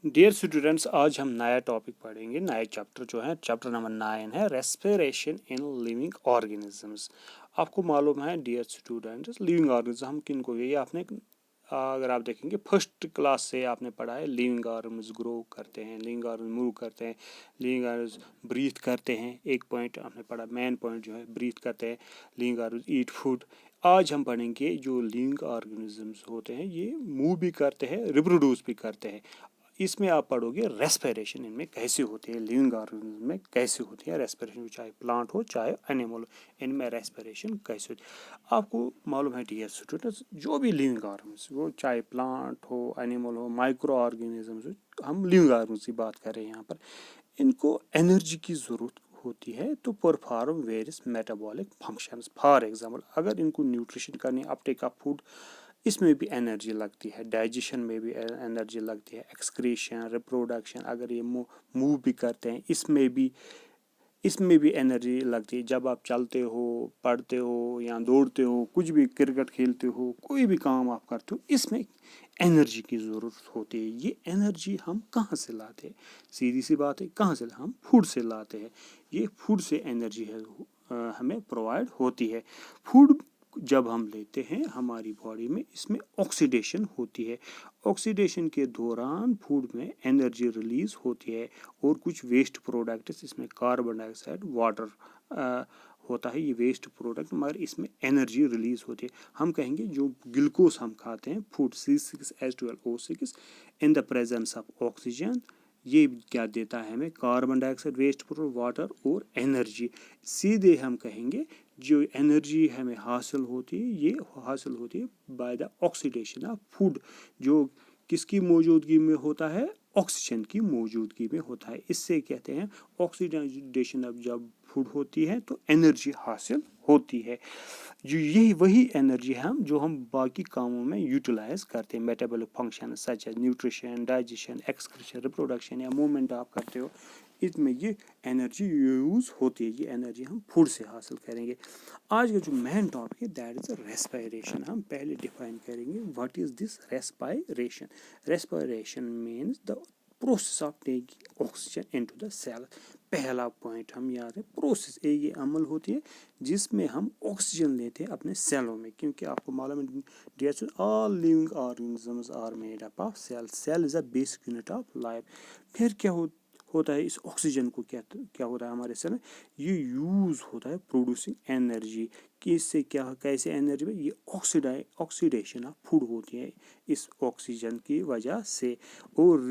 Dear students, आज हम नया टॉपिक पढ़ेंगे। नया चैप्टर जो है चैप्टर नंबर 9 है रेस्पिरेशन इन लिविंग ऑर्गेनिजम्स। आपको मालूम है डियर स्टूडेंट्स, लिविंग ऑर्गेनिज्म हम किन को, ये आपने अगर आप देखेंगे फर्स्ट क्लास से आपने पढ़ा है। लिविंग ऑर्गेनिज्म ग्रो करते हैं, लिविंग ऑर्गेनिज्म मूव करते हैं, लिविंग ऑर्गेनिज्म ब्रीथ करते हैं। एक पॉइंट आपने पढ़ा, मेन पॉइंट जो है ब्रीथ करते हैं। Living organism eat food. आज हम पढ़ेंगे जो लिविंग ऑर्गेनिजम्स होते हैं ये मूव भी करते हैं, रिप्रोड्यूस भी करते हैं। इसमें आप पढ़ोगे रेस्पिरेशन इनमें कैसे होती है, लिविंग ऑर्गेनिज्म में कैसे होती है रेस्पिरेशन, चाहे प्लांट हो चाहे एनिमल हो, इनमें रेस्पिरेशन कैसे होती है। आपको मालूम है डियर स्टूडेंट्स, जो भी लिविंग ऑर्गेनिज्म वो चाहे प्लांट हो, एनिमल हो, माइक्रो ऑर्गेनिजम्स हो, हम लिविंग ऑर्गेनिज्म की बात कर रहे हैं यहाँ पर। इनको एनर्जी की ज़रूरत होती है तो perform various metabolic functions. For example, अगर इनको न्यूट्रिशन करनी, अपटेक ऑफ फूड, इसमें भी एनर्जी लगती है। डाइजेशन में भी एनर्जी लगती है। एक्सक्रीशन, रिप्रोडक्शन, अगर ये मूव भी करते हैं इसमें भी एनर्जी लगती है। जब आप चलते हो, पढ़ते हो या दौड़ते हो, कुछ भी क्रिकेट खेलते हो, कोई भी काम आप करते हो, इसमें एनर्जी की ज़रूरत होती है। ये एनर्जी हम कहाँ से लाते हैं? सीधी सी बात है, कहाँ से? हम फूड से लाते हैं। ये फूड से एनर्जी है हमें प्रोवाइड होती है। फूड जब हम लेते हैं हमारी बॉडी में, इसमें ऑक्सीडेशन होती है। ऑक्सीडेशन के दौरान फूड में एनर्जी रिलीज होती है और कुछ वेस्ट प्रोडक्ट्स, इसमें कार्बन डाइऑक्साइड, वाटर होता है, ये वेस्ट प्रोडक्ट, मगर इसमें एनर्जी रिलीज होती है। हम कहेंगे जो ग्लूकोज हम खाते हैं, food C6H12O6 in the presence of oxygen, ये क्या देता है हमें? Carbon dioxide, waste product, water और एनर्जी। सीधे हम कहेंगे जो एनर्जी हमें हासिल होती है, ये हासिल होती है by the oxidation of food. जो किसकी मौजूदगी में होता है? ऑक्सीजन की मौजूदगी में होता है। इससे कहते हैं ऑक्सीडेशन ऑफ जब फूड होती है तो एनर्जी हासिल होती है। जो यही वही एनर्जी हम जो हम बाकी कामों में यूटिलाइज करते हैं। Metabolic function such as nutrition, digestion, excretion, reproduction या मूवमेंट आप करते हो, इसमें ये एनर्जी यूज होती है। ये एनर्जी हम फूड से हासिल करेंगे। आज का जो मेन टॉपिक है दैट इज रेस्पिरेशन। हम पहले डिफाइन करेंगे what is this respiration. Respiration means the process of taking oxygen into the cell. पहला पॉइंट हम याद है, प्रोसेस, ये अमल होती है जिसमें हम ऑक्सीजन लेते हैं अपने सेलों में। क्योंकि आपको मालूम है dear, all living organisms are made up of cell. Cell is a basic unit of life. फिर क्या होता है इस ऑक्सीजन को, क्या होता है हमारे सेल में? ये यूज होता है प्रोड्यूसिंग एनर्जी। कि इससे क्या, कैसे एनर्जी में? ये ऑक्सीडेशन ऑफ फूड होती है इस ऑक्सीजन की वजह से, और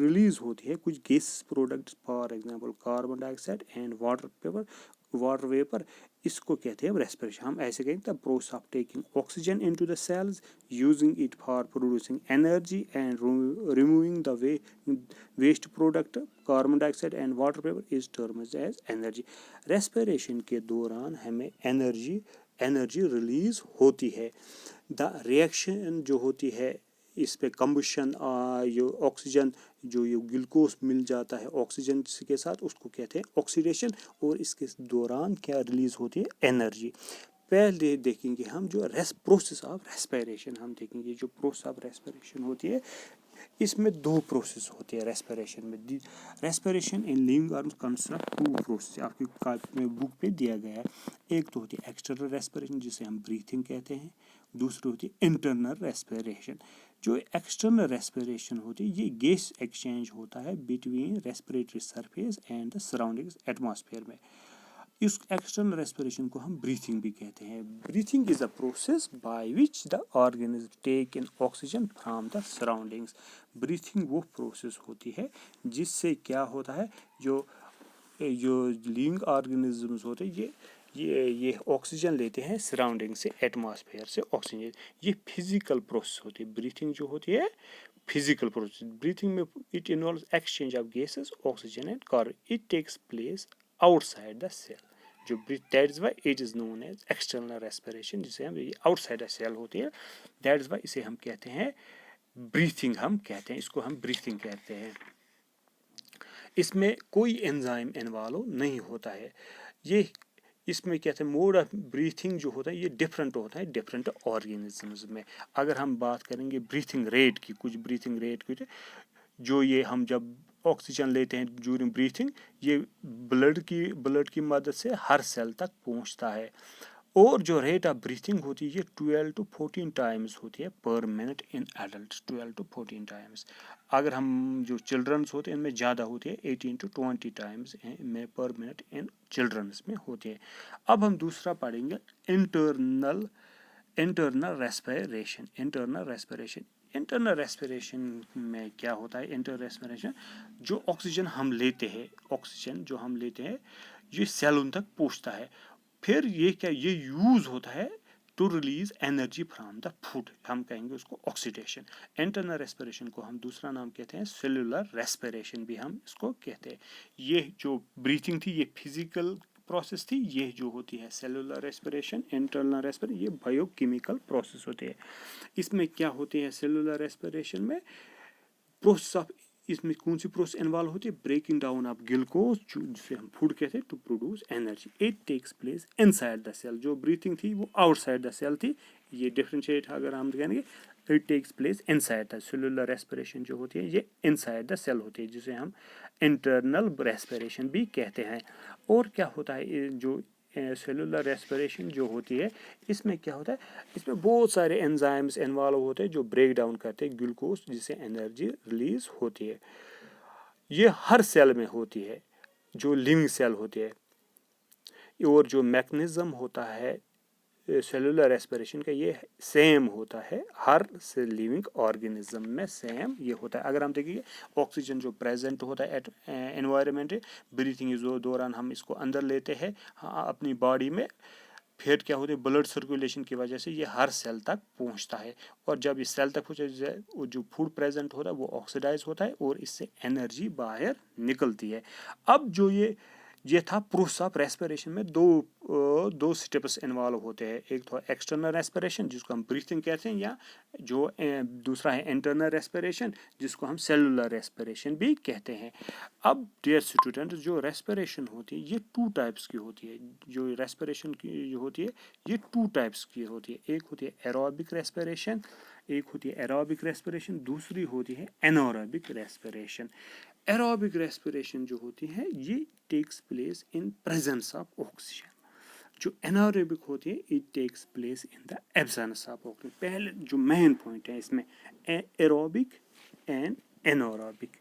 रिलीज होती है कुछ gas products, for example carbon dioxide and water vapour. इसको कहते हैं रेस्पिरेशन। हम ऐसे कहेंगे the process of taking oxygen into the cells, using it for producing energy and removing the waste product carbon dioxide and water vapour is termed as energy. Respiration के दौरान हमें energy release होती है। The reaction जो होती है, इस पे कम्बशन, जो ऑक्सीजन, जो ये ग्लूकोज मिल जाता है ऑक्सीजन के साथ, उसको कहते हैं ऑक्सीडेशन। और इसके दौरान क्या रिलीज होती है? एनर्जी। पहले देखेंगे हम जो प्रोसेस ऑफ रेस्पिरेशन, हम देखेंगे जो प्रोसेस ऑफ रेस्पिरेशन होती है, इसमें दो प्रोसेस होती है रेस्पिरेशन में। Respiration in living organs consist of two process, आपकी कॉपी में बुक पे दिया गया है। एक तो होती है एक्सटर्नल रेस्पिरेशन जिसे हम ब्रीथिंग कहते हैं, दूसरी होती है इंटरनल रेस्पिरेशन। जो एक्सटर्नल रेस्पिरेशन होती है, ये गैस एक्सचेंज होता है between respiratory surface and the surrounding atmosphere में। इस एक्सटर्नल रेस्पिरेशन को हम ब्रीथिंग भी कहते हैं। Breathing is a process by which the organism take in oxygen from the surroundings. Breathing वो प्रोसेस होती है जिससे क्या होता है, जो लिविंग ऑर्गेनिजम्स होते हैं ये ऑक्सीजन लेते हैं सराउंडिंग से, एटमॉस्फेयर से ऑक्सीजन। ये फिजिकल प्रोसेस होती है। ब्रीथिंग जो होती है फिजिकल प्रोसेस। ब्रीथिंग में it involves exchange of gases, oxygen and carbon. It takes place outside the cell. जो that is why it is known as external respiration, जिसे हम आउटसाइड द सेल होती है, दैट इज वाई इसे हम कहते हैं ब्रीथिंग। हम कहते हैं इसको, हम ब्रीथिंग कहते हैं। इसमें कोई एंजाइम इन्वॉल्व नहीं होता है। ये इसमें कहते हैं मोड ऑफ ब्रीथिंग जो होता है ये डिफरेंट होता है डिफरेंट ऑर्गेनिजम्स में। अगर हम बात करेंगे ब्रीथिंग रेट की, कुछ ब्रीथिंग रेट की, जो ये हम जब ऑक्सीजन लेते हैं ड्यूरिंग ब्रीथिंग, ये ब्लड की मदद से हर सेल तक पहुंचता है। और जो रेट ऑफ ब्रीथिंग होती है ये 12 to 14 टाइम्स होती है पर minute in adult, 12 to 14 times. अगर हम जो चिल्ड्रंस होते हैं इनमें ज़्यादा होती है, 18 to 20 टाइम्स में पर मिनट इन चिल्ड्रंस में होती है। अब हम दूसरा पढ़ेंगे इंटरनल रेस्पिरेशन। इंटरनल रेस्पिरेशन में क्या होता है? इंटरनल रेस्पिरेशन, जो ऑक्सीजन हम लेते हैं ये सेलों तक पहुंचता है। फिर ये यूज होता है to release energy from the food, हम कहेंगे उसको ऑक्सीडेशन। इंटरनल रेस्पिरेशन को हम दूसरा नाम कहते हैं सेलुलर रेस्पिरेशन भी हम इसको कहते हैं। ये जो ब्रीथिंग थी ये फिजिकल प्रोसेस थी, ये जो होती है सेलुलर रेस्पिरेशन, इंटरनल रेस्पिरेशन, ये बायोकेमिकल प्रोसेस होते हैं। इसमें क्या होते हैं सेलुलर रेस्पिरेशन में? प्रोसेस ऑफ, इसमें कौन सी प्रोसेस इन्वॉल्व होती है? ब्रेकिंग डाउन ऑफ ग्लूकोज, जिसे हम फूड कहते हैं, to produce energy. It takes place inside the cell. जो ब्रीथिंग थी वो आउटसाइड द सेल थी, ये डिफरेंशिएट अगर हम कहेंगे, it takes place inside the. Cellular respiration जो होती है ये इनसाइड द सेल होती है, जिसे हम इंटरनल रेस्पिरेशन भी कहते हैं। और क्या होता है जो सेलुलर रेस्पिरेशन जो होती है, इसमें क्या होता है? इसमें बहुत सारे एंजाइम्स इन्वॉल्व होते हैं जो ब्रेक डाउन करते हैं ग्लूकोज, जिससे एनर्जी रिलीज होती है। ये हर सेल में होती है जो लिविंग सेल होती है। और जो मैकेनिज्म होता है सेलुलर रेस्पिरेशन का, ये सेम होता है हर से लिविंग ऑर्गेनिज्म में, सेम ये होता है। अगर हम देखेंगे ऑक्सीजन जो प्रेजेंट होता है एनवायरनमेंट, ब्रीथिंग के दौरान हम इसको अंदर लेते हैं अपनी बॉडी में, फिर क्या होता है ब्लड सर्कुलेशन की वजह से ये हर सेल तक पहुंचता है। और जब इस सेल तक पहुंचता है जो फूड प्रेजेंट होता है वो ऑक्सीडाइज होता है और इससे एनर्जी बाहर निकलती है। अब जो ये था प्रोसेस ऑफ रेस्पिरेशन में दो स्टेप्स इन्वॉल्व होते हैं। एक तो एक्सटर्नल रेस्पिरेशन जिसको हम ब्रीथिंग कहते हैं, या जो दूसरा है इंटरनल रेस्पिरेशन जिसको हम सेलुलर रेस्पिरेशन भी कहते हैं। अब डियर स्टूडेंट, जो रेस्पिरेशन होती है ये 2 टाइप्स की होती है। जो रेस्पिरेशन की जो होती है ये 2 टाइप्स की होती है। एक होती है एरोबिक रेस्पिरेशन, दूसरी होती है एनारोबिक रेस्पिरेशन। एरोबिक रेस्पिरेशन जो होती है ये takes place in presence of oxygen. जो एनारोबिक होती है it takes place in the absence of oxygen. पहले जो मेन पॉइंट है इसमें aerobic and anaerobic.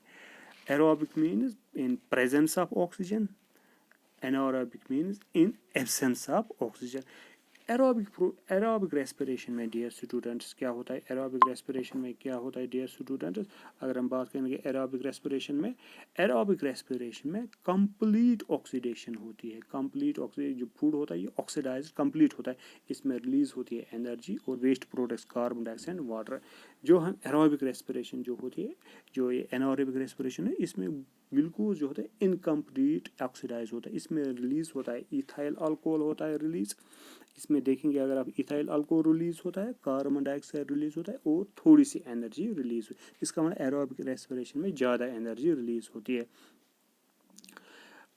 Aerobic means in presence of oxygen, anaerobic means in absence of oxygen. Aerobic respiration में dear students क्या होता है? एरोबिक रेस्पिरेशन में क्या होता है डियर स्टूडेंट्स? अगर हम बात करेंगे एरोबिक रेस्पिरेशन में कंप्लीट ऑक्सीडेशन होती है। कंप्लीट ऑक्सीडेशन, जो फूड होता है ये ऑक्सीडाइज कंप्लीट होता है। इसमें रिलीज होती है एनर्जी और waste products carbon dioxide, water. जो हम एरोबिक रेस्पिरेशन जो होती है, जो ये एनारोबिक रेस्पिरेशन है, इसमें ग्लूकोज जो होता है इनकम्प्लीट ऑक्सीडाइज होता है। इसमें रिलीज होता है इथाइल अल्कोहल होता है रिलीज। इसमें देखेंगे अगर आप इथाइल अल्कोहल रिलीज होता है, कार्बन डाइऑक्साइड रिलीज होता है और थोड़ी सी एनर्जी रिलीज होती है। इसका मतलब एरोबिक रेस्पिरेशन में ज़्यादा एनर्जी रिलीज होती है।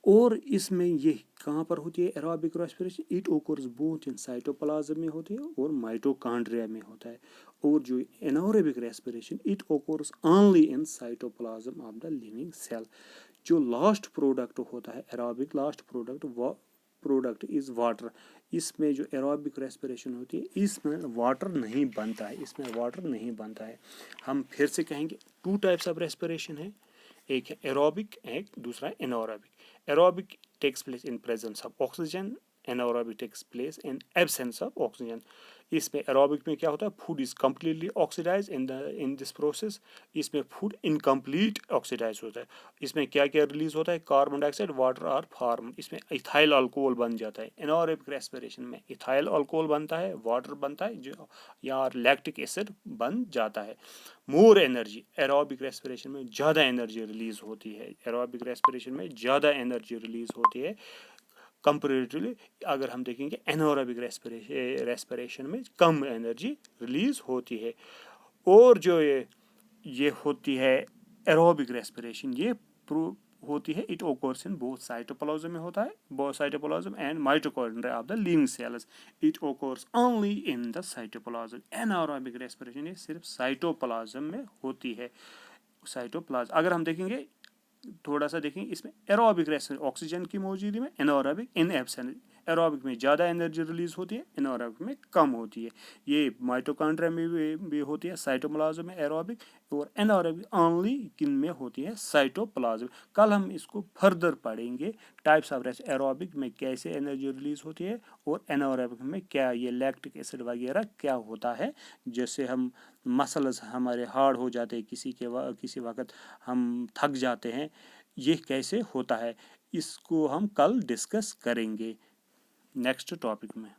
और इसमें ये कहाँ पर होती है aerobic respiration? It occurs both in cytoplasm में होती है और माइटोकॉन्ड्रिया में होता है। और जो anaerobic respiration it occurs only in cytoplasm of the living cell. जो लास्ट प्रोडक्ट होता है aerobic, last product is water. इसमें जो एरोबिक रेस्पिरेशन होती है इसमें वाटर नहीं बनता है। हम फिर से कहेंगे 2 टाइप्स ऑफ रेस्पिरेशन है, एक है एरोबिक, एक दूसरा anaerobic. Aerobic takes place in presence of oxygen, anaerobic takes place in absence of oxygen. इसमें एरोबिक में क्या होता है? Food is completely oxidise in this process. इसमें फूड इनकम्प्लीट ऑक्सीडाइज होता है। इसमें क्या क्या रिलीज होता है? कार्बन डाइऑक्साइड, वाटर और फार्म। इसमें इथाइल अल्कोहल बन जाता है। एनारोबिक रेस्पिरेशन में इथाइल अल्कोहल बनता है, वाटर बनता है, जो या लैक्टिक एसिड बन जाता है। मोर एनर्जी, एरोबिक रेस्पिरेशन में ज़्यादा एनर्जी रिलीज होती है। एरोबिक रेस्पिरेशन में ज़्यादा एनर्जी रिलीज होती है कंपेरेटिवली। अगर हम देखेंगे एनारोबिक रेस्पिरेशन में कम एनर्जी रिलीज होती है। और जो ये होती है एरोबिक रेस्पिरेशन, ये होती है it occurs in both cytoplasm में होता है, both cytoplasm and mitochondria of the living cells. It occurs only in the cytoplasm. Anaerobic respiration ये सिर्फ साइटोप्लाज्म में होती है। साइटोप्लाज्म। अगर हम देखेंगे थोड़ा सा देखेंगे इसमें एरोबिक रेस्पिरेशन ऑक्सीजन की मौजूदगी में, एनारोबिक इन एब्सेंस। एरोबिक में ज़्यादा एनर्जी रिलीज होती है, एनारोबिक में कम होती है। ये माइटोकॉन्ड्रिया में भी होती है साइटोप्लाज्म में एरोबिक, और एनारोबिक ओनली किन में होती है साइटोप्लाज्म। कल हम इसको फर्दर पढ़ेंगे टाइप्स ऑफ रेस्ट, एरोबिक में कैसे एनर्जी रिलीज होती है और एनारोबिक में क्या ये लैक्टिक एसिड वगैरह क्या होता है। जैसे हम मसल्स हमारे हार्ड हो जाते हैं, किसी वक्त हम थक जाते हैं, ये कैसे होता है इसको हम कल डिस्कस करेंगे नेक्स्ट टॉपिक में।